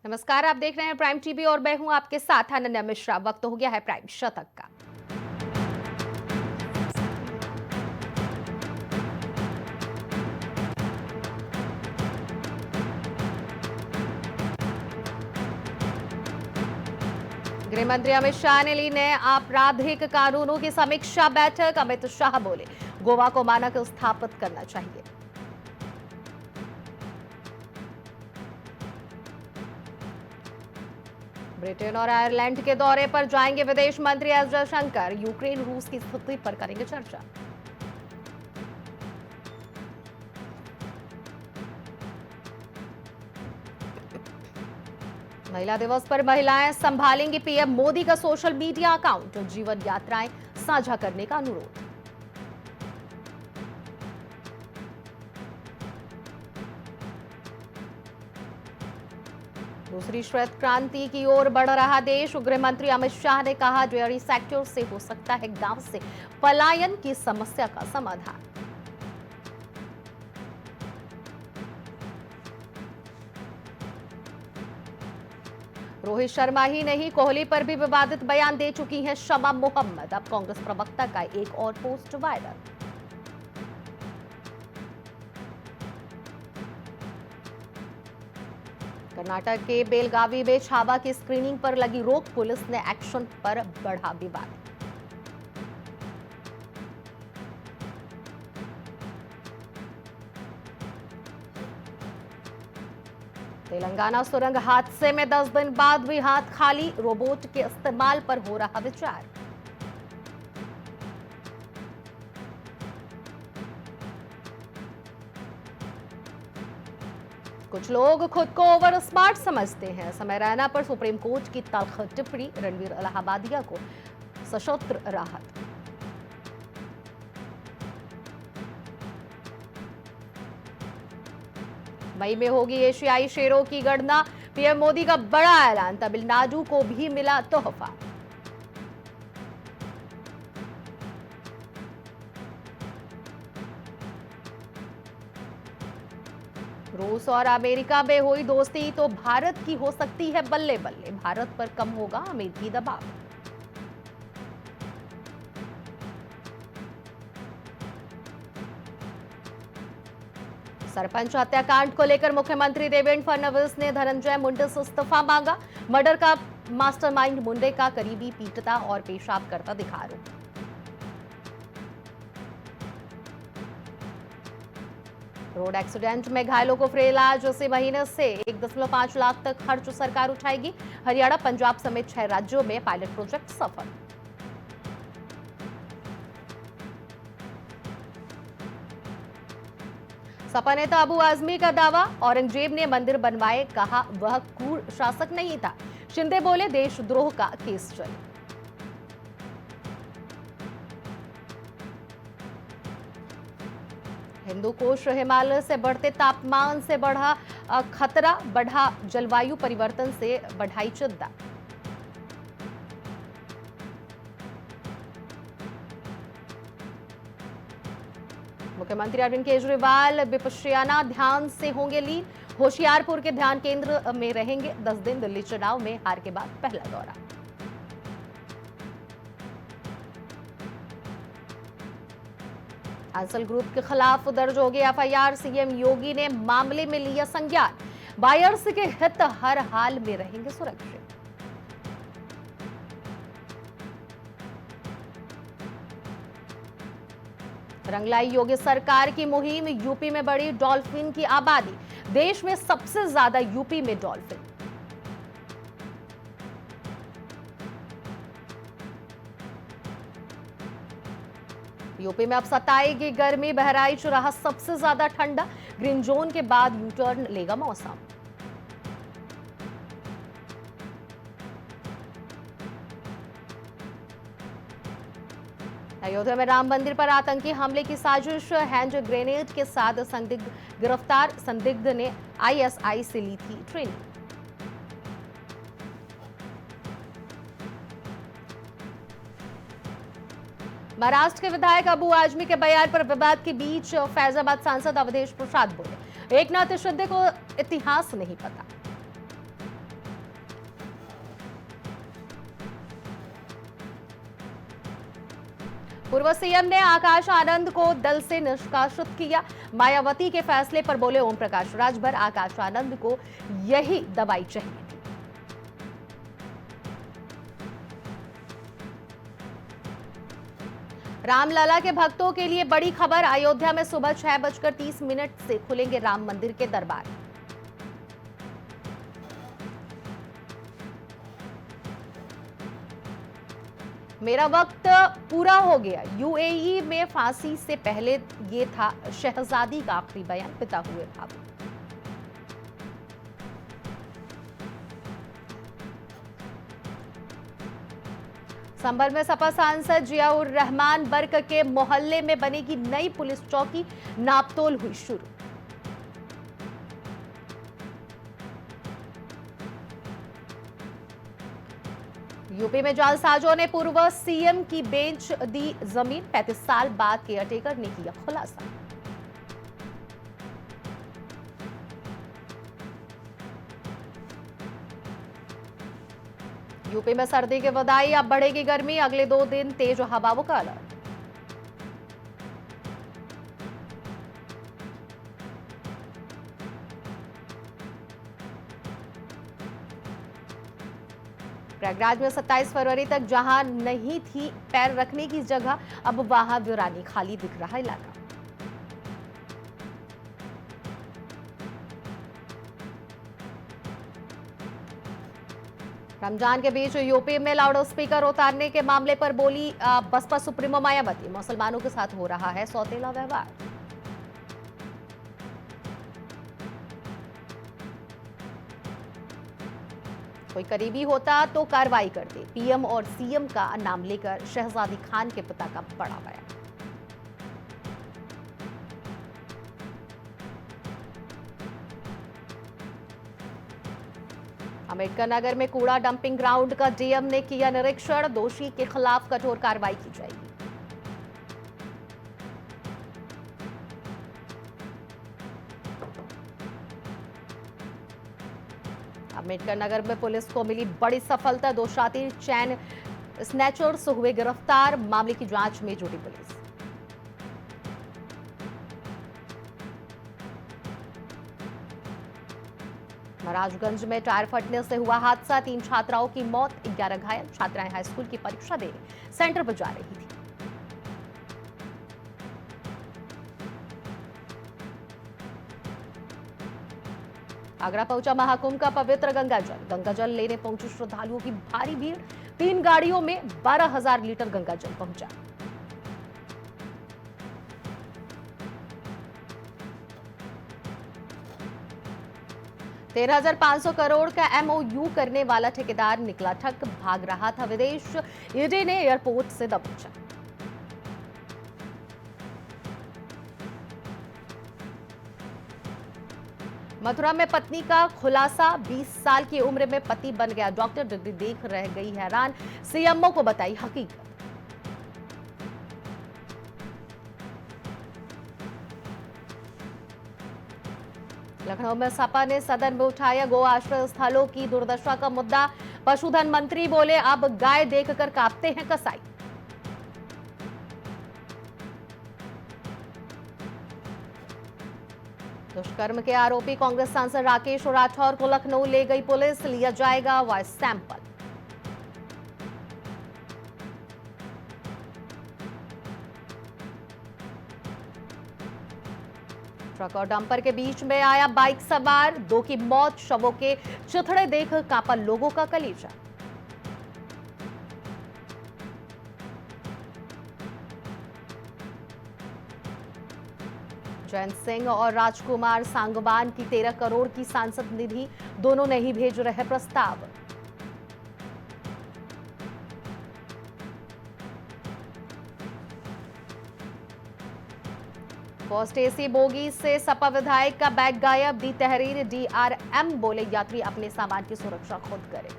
नमस्कार, आप देख रहे हैं प्राइम टीवी और मैं हूं आपके साथ अनन्या मिश्रा। वक्त हो गया है प्राइम शतक का। गृह मंत्री अमित शाह ने ली नए आपराधिक कानूनों की समीक्षा बैठक। अमित शाह बोले, गोवा को मानक स्थापित करना चाहिए। ब्रिटेन और आयरलैंड के दौरे पर जाएंगे विदेश मंत्री एस जयशंकर। यूक्रेन रूस की स्थिति पर करेंगे चर्चा। महिला दिवस पर महिलाएं संभालेंगी पीएम मोदी का सोशल मीडिया अकाउंट। जीवन यात्राएं साझा करने का अनुरोध। दूसरी श्वेत क्रांति की ओर बढ़ रहा देश। गृह मंत्री अमित शाह ने कहा, डेयरी सेक्टर से हो सकता है गांव से पलायन की समस्या का समाधान। रोहित शर्मा ही नहीं, कोहली पर भी विवादित बयान दे चुकी हैं शमा मोहम्मद। अब कांग्रेस प्रवक्ता का एक और पोस्ट वायरल। कर्नाटक के बेलगावी में छावा की स्क्रीनिंग पर लगी रोक। पुलिस ने एक्शन पर बढ़ा विवाद। तेलंगाना सुरंग हादसे में 10 दिन बाद भी हाथ खाली। रोबोट के इस्तेमाल पर हो रहा विचार। कुछ लोग खुद को ओवर स्मार्ट समझते हैं। समय रैना पर सुप्रीम कोर्ट की तल्ख टिप्पणी। रणवीर इलाहाबादिया को सशस्त्र राहत। मई में होगी एशियाई शेरों की गणना। पीएम मोदी का बड़ा ऐलान। तमिलनाडु को भी मिला तोहफा। रूस और अमेरिका में हुई दोस्ती तो भारत की हो सकती है बल्ले बल्ले। भारत पर कम होगा अमेरिकी दबाव। सरपंच हत्याकांड को लेकर मुख्यमंत्री देवेंद्र फडणवीस ने धनंजय मुंडे से इस्तीफा मांगा। मर्डर का मास्टरमाइंड मुंडे का करीबी पीटता और पेशाब करता दिखा आरोप। रोड एक्सीडेंट में घायलों को फ्री इलाज। इसी महीने से 1.5 लाख तक खर्च सरकार उठाएगी। हरियाणा, पंजाब समेत 6 राज्यों में पायलट प्रोजेक्ट सफल। सपा नेता अबू आजमी का दावा, औरंगजेब ने मंदिर बनवाए। कहा वह क्रूर शासक नहीं था। शिंदे बोले, देशद्रोह का केस चले। हिंदू कोश हिमालय से बढ़ते तापमान से बढ़ा खतरा। बढ़ा जलवायु परिवर्तन से बढ़ाई चिंता। मुख्यमंत्री अरविंद केजरीवाल विपश्यना ध्यान से होंगे लीन। होशियारपुर के ध्यान केंद्र में रहेंगे 10 दिन। दिल्ली चुनाव में हार के बाद पहला दौरा। आंचल ग्रुप के खिलाफ दर्ज हो गई एफआईआर। सीएम योगी ने मामले में लिया संज्ञान। बायर्स के हित हर हाल में रहेंगे सुरक्षित। रंगलाई योगी सरकार की मुहिम। यूपी में बढ़ी डॉल्फिन की आबादी। देश में सबसे ज्यादा यूपी में डॉल्फिन। यूपी में अब सताएगी गर्मी। बहराइच रहा सबसे ज्यादा ठंडा। ग्रीन जोन के बाद यू टर्न लेगा मौसम। अयोध्या में राम मंदिर पर आतंकी हमले की साजिश। हैंड ग्रेनेड के साथ संदिग्ध गिरफ्तार। संदिग्ध ने आईएसआई से ली थी ट्रेनिंग। महाराष्ट्र के विधायक अबू आजमी के बयान पर विवाद के बीच फैजाबाद सांसद अवधेश प्रसाद बोले, एकनाथ शिंदे को इतिहास नहीं पता। पूर्व सीएम ने आकाश आनंद को दल से निष्कासित किया। मायावती के फैसले पर बोले ओम प्रकाश राजभर, आकाश आनंद को यही दवाई चाहिए। रामलला के भक्तों के लिए बड़ी खबर, अयोध्या में सुबह 6:30 से खुलेंगे राम मंदिर के दरबार। मेरा वक्त पूरा हो गया, यूएई में फांसी से पहले ये था शहजादी का आखिरी बयान, पिता हुए भावुक। संभल में सपा सांसद जियाउर रहमान बर्क के मोहल्ले में बनेगी नई पुलिस चौकी, नापतोल हुई शुरू। यूपी में जालसाजों ने पूर्व सीएम की बेच दी जमीन, 35 साल बाद केयरटेकर ने किया खुलासा। यूपी में सर्दी के बधाई, अब बढ़ेगी गर्मी, अगले 2 दिन तेज हवाओं का अलर्ट। प्रयागराज में 27 फरवरी तक जहां नहीं थी पैर रखने की जगह, अब वहां वीरानी खाली दिख रहा इलाका। रमजान के बीच यूपी में लाउड स्पीकर उतारने के मामले पर बोली बसपा सुप्रीमो मायावती, मुसलमानों के साथ हो रहा है सौतेला व्यवहार। कोई करीबी होता तो कार्रवाई करते, पीएम और सीएम का नाम लेकर शहजादी खान के पिता का बड़ा बयान। अम्बेडकर नगर में कूड़ा डंपिंग ग्राउंड का डीएम ने किया निरीक्षण, दोषी के खिलाफ कठोर कार्रवाई की जाएगी। अम्बेडकर नगर में पुलिस को मिली बड़ी सफलता, 2 शातिर चैन स्नैचर्स हुए गिरफ्तार, मामले की जांच में जुटी पुलिस। महाराजगंज में टायर फटने से हुआ हादसा, 3 छात्राओं की मौत, 11 घायल। छात्राएं हाईस्कूल की परीक्षा देने सेंटर पर जा रही थी। आगरा पहुंचा महाकुंभ का पवित्र गंगाजल, गंगाजल लेने पहुंची श्रद्धालुओं की भारी भीड़, 3 गाड़ियों में 12,000 लीटर गंगाजल पहुंचा। ₹13,500 करोड़ का एमओयू करने वाला ठेकेदार निकला ठग, भाग रहा था विदेश, ईडी ने एयरपोर्ट से दबोचा। मथुरा में पत्नी का खुलासा, 20 साल की उम्र में पति बन गया डॉक्टर, डिग्री देख रह गई हैरान, सीएमओ को बताई हकीकत। लखनऊ में सपा ने सदन में उठाया गो आश्रय स्थलों की दुर्दशा का मुद्दा, पशुधन मंत्री बोले अब गाय देखकर कांपते हैं कसाई। दुष्कर्म के आरोपी कांग्रेस सांसद राकेश राठौर को लखनऊ ले गई पुलिस, लिया जाएगा वॉइस सैंपल। ट्रक और डंपर के बीच में आया बाइक सवार, 2 की मौत, शवों के चिथड़े देख कांपा लोगों का कलेजा। जयंत सिंह और राजकुमार सांगवान की 13 करोड़ की सांसद निधि, दोनों नहीं भेज रहे प्रस्ताव। फर्स्ट एसी बोगी से सपा विधायक का बैग गायब, दी तहरीर, डीआरएम बोले यात्री अपने सामान की सुरक्षा खुद करें।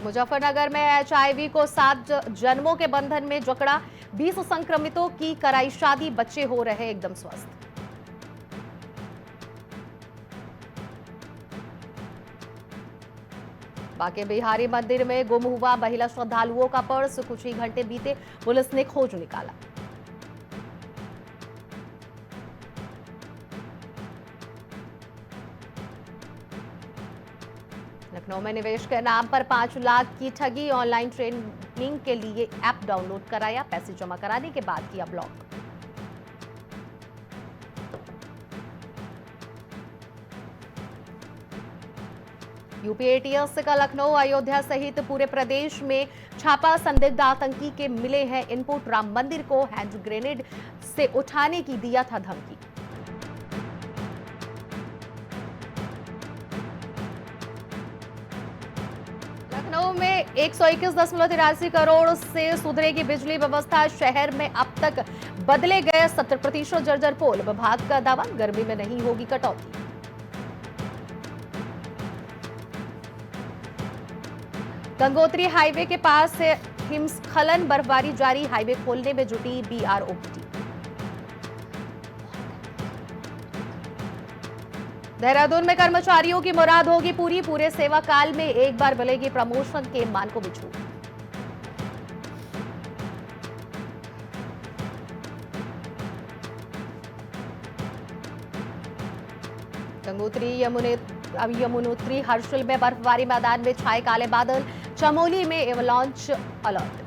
मुजफ्फरनगर में एचआईवी को 7 जन्मों के बंधन में जकड़ा, 20 संक्रमितों की कराई शादी, बच्चे हो रहे एकदम स्वस्थ। बांके बिहारी मंदिर में गुम हुआ महिला श्रद्धालुओं का पर्स, कुछ ही घंटे बीते पुलिस ने खोज निकाला। लखनऊ में निवेश के नाम पर 5 लाख की ठगी, ऑनलाइन ट्रेनिंग के लिए ऐप डाउनलोड कराया, पैसे जमा कराने के बाद किया ब्लॉक। यूपी एटीएस का लखनऊ, अयोध्या सहित पूरे प्रदेश में छापा, संदिग्ध आतंकी के मिले हैं इनपुट, राम मंदिर को हैंड ग्रेनेड से उठाने की दिया था धमकी। लखनऊ में 121.83 करोड़ से सुधरेगी बिजली व्यवस्था, शहर में अब तक बदले गए 70% जर्जर पोल, विभाग का दावा गर्मी में नहीं होगी कटौती। गंगोत्री हाईवे के पास से हिमस्खलन, बर्फबारी जारी, हाईवे खोलने में जुटी बीआरओ की टीम। देहरादून में कर्मचारियों की मुराद होगी पूरी, पूरे सेवा काल में एक बार मिलेगी प्रमोशन के मानकों में छूट। गंगोत्री यमुनोत्री हर्षिल में बर्फबारी, मैदान में छाए काले बादल, चमोली में एवलांच अलर्ट।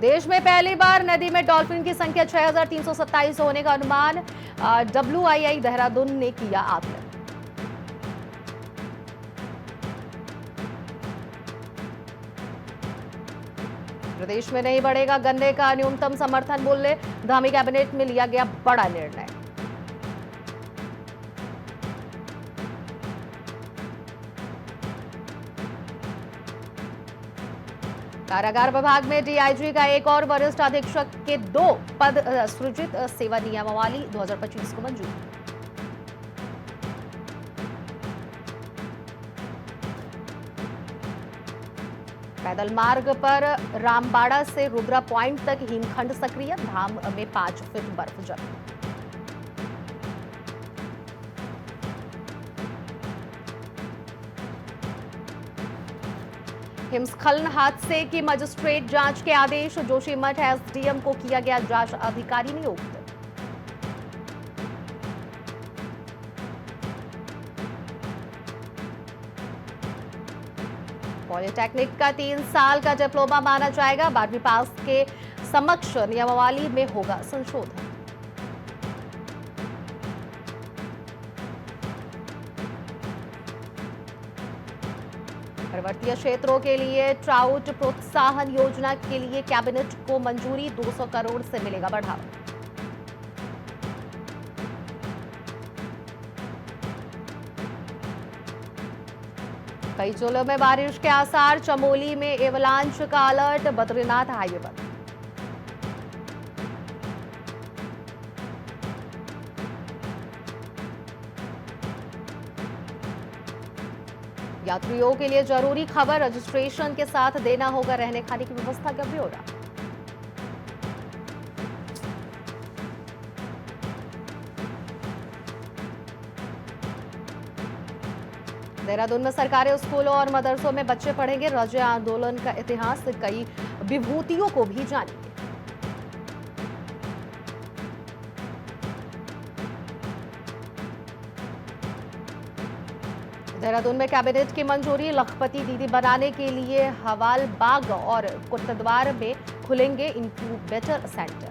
देश में पहली बार नदी में डॉल्फिन की संख्या 6,327 होने का अनुमान, WII देहरादून ने किया आकलन। प्रदेश में नहीं बढ़ेगा गन्ने का न्यूनतम समर्थन मूल्य, धामी कैबिनेट में लिया गया बड़ा निर्णय। कारागार विभाग में डीआईजी का एक और वरिष्ठ अधीक्षक के 2 पद सृजित, सेवा नियमावली 2025 को मंजूरी। पैदल मार्ग पर रामबाड़ा से रुद्रा पॉइंट तक हिमखंड सक्रिय, धाम में 5 फीट बर्फ जमी। हिमस्खलन हादसे की मजिस्ट्रेट जांच के आदेश, जोशीमठ एसडीएम को किया गया जांच अधिकारी नियुक्त। पॉलिटेक्निक का 3 साल का डिप्लोमा माना जाएगा, 12वीं पास के समक्ष नियमावली में होगा संशोधन। पर्वतीय क्षेत्रों के लिए ट्राउट प्रोत्साहन योजना के लिए कैबिनेट को मंजूरी, 200 करोड़ से मिलेगा बढ़ावा। कई जिलों में बारिश के आसार, चमोली में एवलांच का अलर्ट, बद्रीनाथ हाईवे बंद। यात्रियों के लिए जरूरी खबर, रजिस्ट्रेशन के साथ देना होगा रहने खाने की व्यवस्था का ब्यौरा। देहरादून में सरकारी स्कूलों और मदरसों में बच्चे पढ़ेंगे राज्य आंदोलन का इतिहास, कई विभूतियों को भी जानेंगे। देहरादून में कैबिनेट की मंजूरी, लखपति दीदी बनाने के लिए हवालबाग और कुतद्वार में खुलेंगे इंक्यूबेटर सेंटर।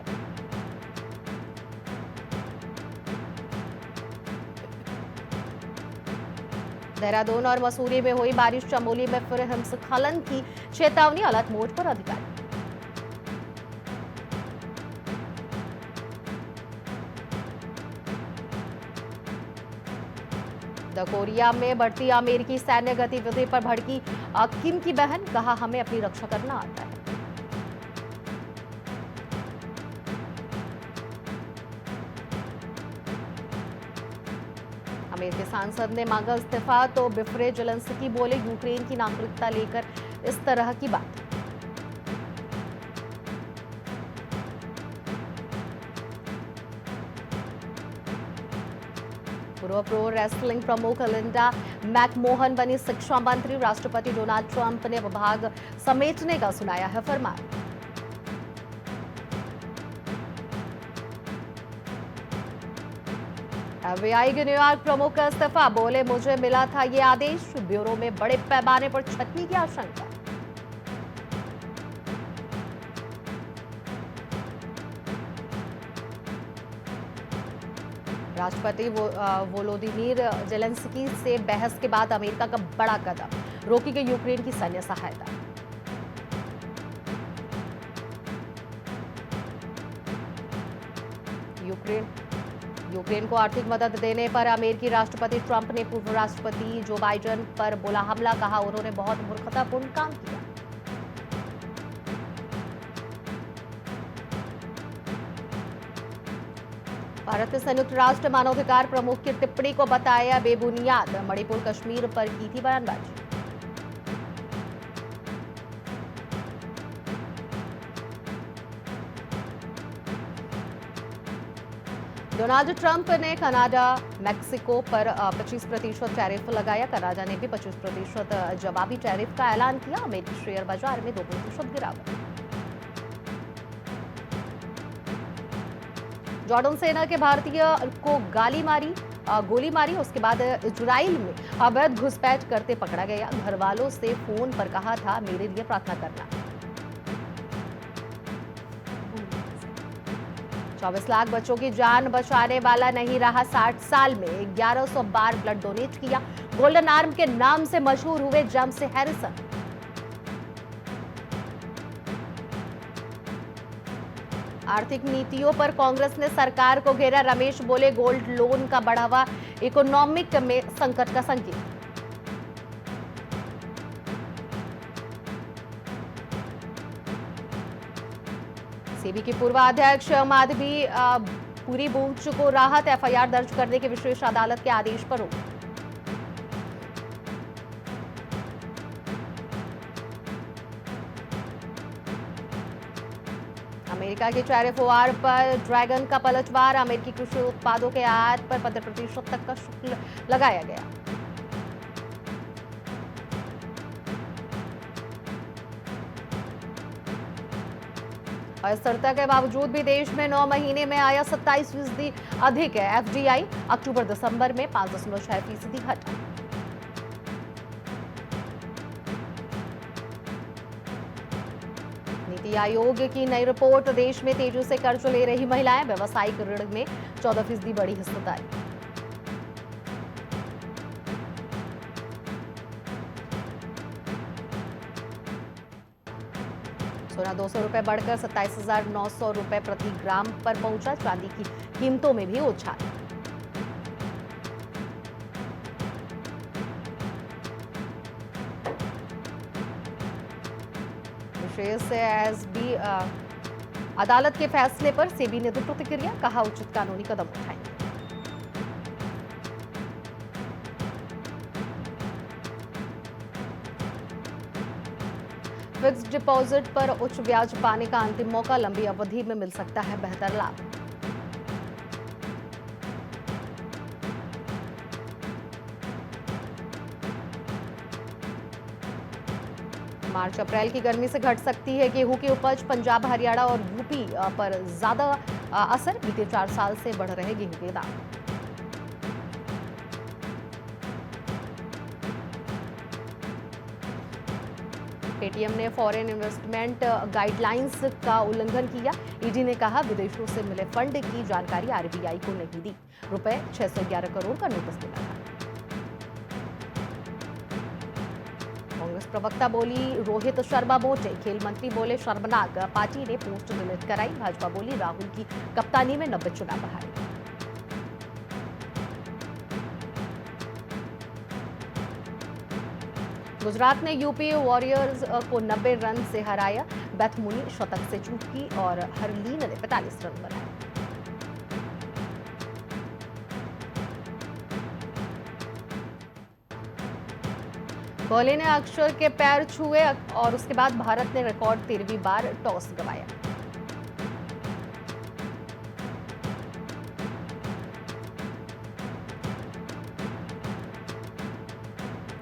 देहरादून और मसूरी में हुई बारिश, चमोली में फिर हिमस्खलन की चेतावनी, अलर्ट मोड पर अधिकारी। कोरिया में बढ़ती अमेरिकी सैन्य गतिविधि पर भड़की किम की बहन, कहा हमें अपनी रक्षा करना आता है। अमेरिकी सांसद ने मांगा इस्तीफा तो बिफरे जेलेंस्की बोले यूक्रेन की नागरिकता लेकर इस तरह की बात। पूर्व प्रो रेसलिंग प्रमुख लिंडा मैकमोहन बनी शिक्षा मंत्री। राष्ट्रपति डोनाल्ड ट्रंप ने विभाग समेटने का सुनाया है फरमान। एफबीआई के न्यूयॉर्क प्रमुख का इस्तीफा, बोले मुझे मिला था ये आदेश। ब्यूरो में बड़े पैमाने पर छटनी की आशंका। राष्ट्रपति वोलोदिमीर जेलेंस्की से बहस के बाद अमेरिका का बड़ा कदम, रोकी गई यूक्रेन की सैन्य सहायता। यूक्रेन को आर्थिक मदद देने पर अमेरिकी राष्ट्रपति ट्रंप ने पूर्व राष्ट्रपति जो बाइडेन पर बोला हमला, कहा उन्होंने बहुत मूर्खतापूर्ण काम किया। भारत ने संयुक्त राष्ट्र मानवाधिकार प्रमुख की टिप्पणी को बताया बेबुनियाद। मणिपुर कश्मीर पर की थी बयानबाजी। डोनाल्ड ट्रंप ने कनाडा मैक्सिको पर 25% टैरिफ लगाया। कनाडा ने भी 25% जवाबी टैरिफ का ऐलान किया। अमेरिकी शेयर बाजार में 2% गिरावट। जॉर्डन सेना के भारतीय को गोली मारी, उसके बाद इजराइल में अवैध घुसपैठ करते पकड़ा गया। घर वालों से फोन पर कहा था मेरे लिए प्रार्थना करना। 24 लाख बच्चों की जान बचाने वाला नहीं रहा 60 साल में। 1100 बार ब्लड डोनेट किया। गोल्डन आर्म के नाम से मशहूर हुए जेम्स हैरिसन। आर्थिक नीतियों पर कांग्रेस ने सरकार को घेरा। रमेश बोले गोल्ड लोन का बढ़ावा इकोनॉमिक में संकट का संकेत। सेबी की पूर्व अध्यक्ष माधवी पुरी बूच को राहत। एफआईआर दर्ज करने के विशेष अदालत के आदेश पर रोक। अमेरिका के टैरिफ वार पर ड्रैगन का पलटवार। अमेरिकी कृषि उत्पादों के आयात पर 15% तक का शुल्क लगाया गया। अस्थिरता के बावजूद भी देश में 9 महीने में आया 27% अधिक है। एफडीआई अक्टूबर दिसंबर में 5.6% घटा। नीति आयोग की नई रिपोर्ट, देश में तेजी से कर्ज ले रही महिलाएं। व्यवसायिक ऋण में 14% बढ़ी हिस्सेदारी। सोना 200 रुपए बढ़कर 27,900 रुपए प्रति ग्राम पर पहुंचा। चांदी की कीमतों में भी उछाल। विशेष एसबी अदालत के फैसले पर सेबी ने दी प्रतिक्रिया, कहा उचित कानूनी कदम उठाएंगे। फिक्स्ड डिपॉजिट पर उच्च ब्याज पाने का अंतिम मौका। लंबी अवधि में मिल सकता है बेहतर लाभ। मार्च अप्रैल की गर्मी से घट सकती है गेहूं की उपज। पंजाब, हरियाणा और यूपी पर ज्यादा असर। बीते 4 साल से बढ़ रहे गेहूं के दाम। पेटीएम ने फॉरेन इन्वेस्टमेंट गाइडलाइंस का उल्लंघन किया। ईडी ने कहा विदेशों से मिले फंड की जानकारी आरबीआई को नहीं दी। रुपए 611 करोड़ का नोटिस मिला था। कांग्रेस प्रवक्ता बोली रोहित शर्मा मोटे। खेल मंत्री बोले शर्मनाक, पार्टी ने पोस्ट डिलीट कराई। भाजपा बोली राहुल की कप्तानी में 90 चुनाव हारे। गुजरात ने यूपी वॉरियर्स को 90 रन से हराया। बेथ मुनी शतक से चूकी और हरलीन ने 45 रन बनाए। कोहली ने अक्षर के पैर छुए और उसके बाद भारत ने रिकॉर्ड 13वीं बार टॉस गंवाया।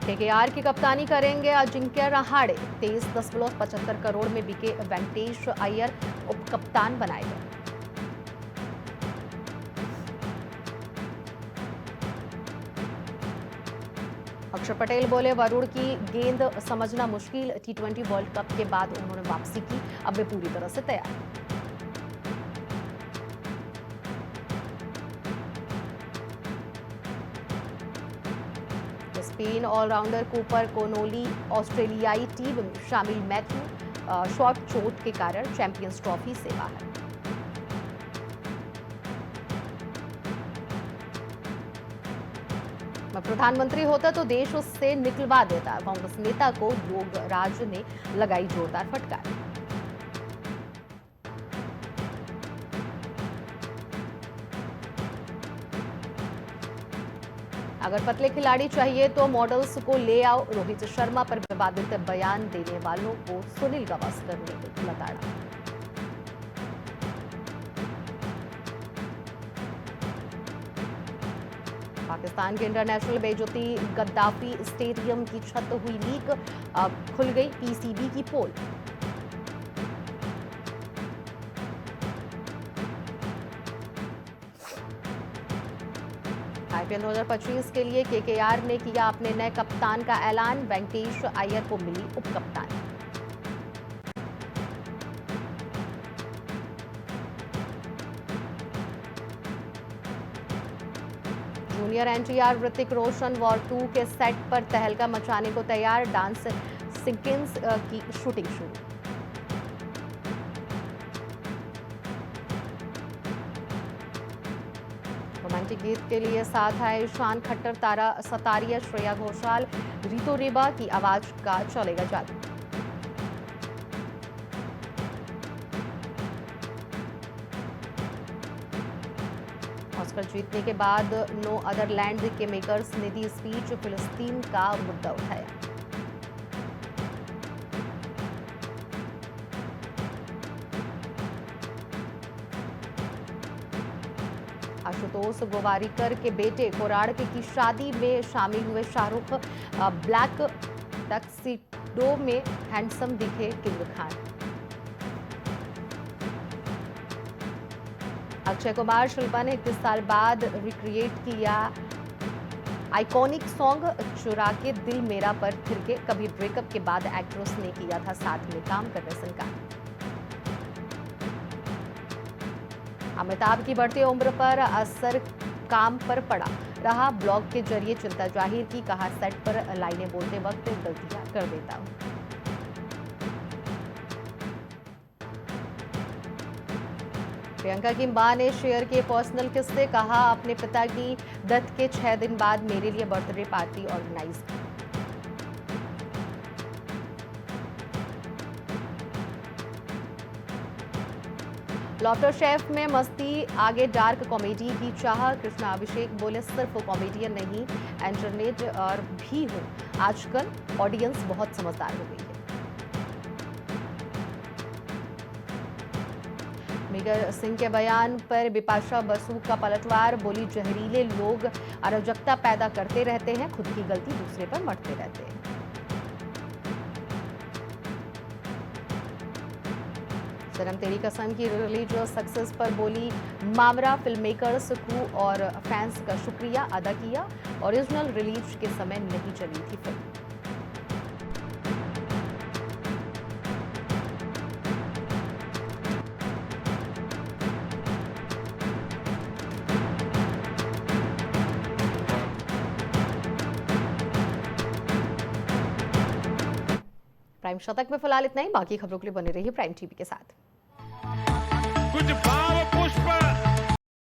केकेआर की कप्तानी करेंगे अजिंक्य रहाणे। 23.75 करोड़ में बिके वेंकटेश अय्यर उप कप्तान बनाए गए। अक्षर पटेल बोले, वरुण की गेंद समझना मुश्किल। T20 वर्ल्ड कप के बाद उन्होंने वापसी की, अब वे पूरी तरह से तैयार। स्पेन ऑलराउंडर कूपर कोनोली ऑस्ट्रेलियाई टीम में शामिल। मैथ्यू शॉर्ट चोट के कारण चैंपियंस ट्रॉफी से बाहर। मैं प्रधानमंत्री होता तो देश उससे निकलवा देता। कांग्रेस नेता को योगराज ने लगाई जोरदार फटकार। अगर पतले खिलाड़ी चाहिए तो मॉडल्स को ले आओ। रोहित शर्मा पर विवादित बयान देने वालों को सुनील गावस्कर ने लताड़ा। पाकिस्तान के इंटरनेशनल बेइज्जती गद्दाफी स्टेडियम की छत हुई लीक, अब खुल गई पीसीबी की पोल। आईपीएल 2025 के लिए केकेआर ने किया अपने नए कप्तान का ऐलान। वेंकटेश अय्यर को मिली उप कप्तान। जूनियर एनटीआर ऋतिक रोशन वॉर 2 के सेट पर तहलका मचाने को तैयार। डांस सीक्वेंस की शूटिंग शुरू। रोमांटिक गीत के लिए साथ आए ईशान खट्टर, तारा सतारिया, श्रेया घोषाल, रितो रेबा की आवाज का चलेगा जादू। ऑस्कर जीतने के बाद नो अदर लैंड के मेकर्स ने दी स्पीच। फिलिस्तीन का मुद्दा उठाया। आशुतोष गोवारिकर के बेटे कोराड़ की शादी में शामिल हुए शाहरुख। ब्लैक टक्सीडो में हैंडसम दिखे किंग खान। अक्षय कुमार शिल्पा ने 31 साल बाद रिक्रिएट किया आइकॉनिक सॉन्ग चुरा के दिल मेरा पर थिरके। कभी ब्रेकअप के बाद एक्ट्रेस ने किया था साथ में काम करने से इनकार। अमिताभ की बढ़ती उम्र पर असर काम पर पड़ा रहा। ब्लॉग के जरिए चिंता जाहिर की। कहा, सेट पर लाइनें बोलते वक्त गलतियां कर देता हूं। प्रियंका की मां ने शेयर किए पर्सनल किस्से। कहा, अपने पिता की डेथ के 6 दिन बाद मेरे लिए बर्थडे पार्टी ऑर्गेनाइज की। लॉफ्टर शेफ में मस्ती, आगे डार्क कॉमेडी की चाह। कृष्णा अभिषेक बोले, सिर्फ कॉमेडियन नहीं एंटरटेनर और भी हूं। आजकल ऑडियंस बहुत समझदार हो गई है। मेगर सिंह के बयान पर बिपाशा बसु का पलटवार। बोली, जहरीले लोग अराजकता पैदा करते रहते हैं, खुद की गलती दूसरे पर मढ़ते रहते हैं। सनम तेरी कसम की रिलीज सक्सेस पर बोली, मामरा फिल्म मेकर्स, क्रू और फैंस का शुक्रिया अदा किया। ओरिजिनल रिलीज के समय नहीं चली थी फिल्म। प्राइम शतक में फिलहाल इतना ही। बाकी खबरों के लिए बने रहिए प्राइम टीवी के साथ। कुछ भाव पुष्प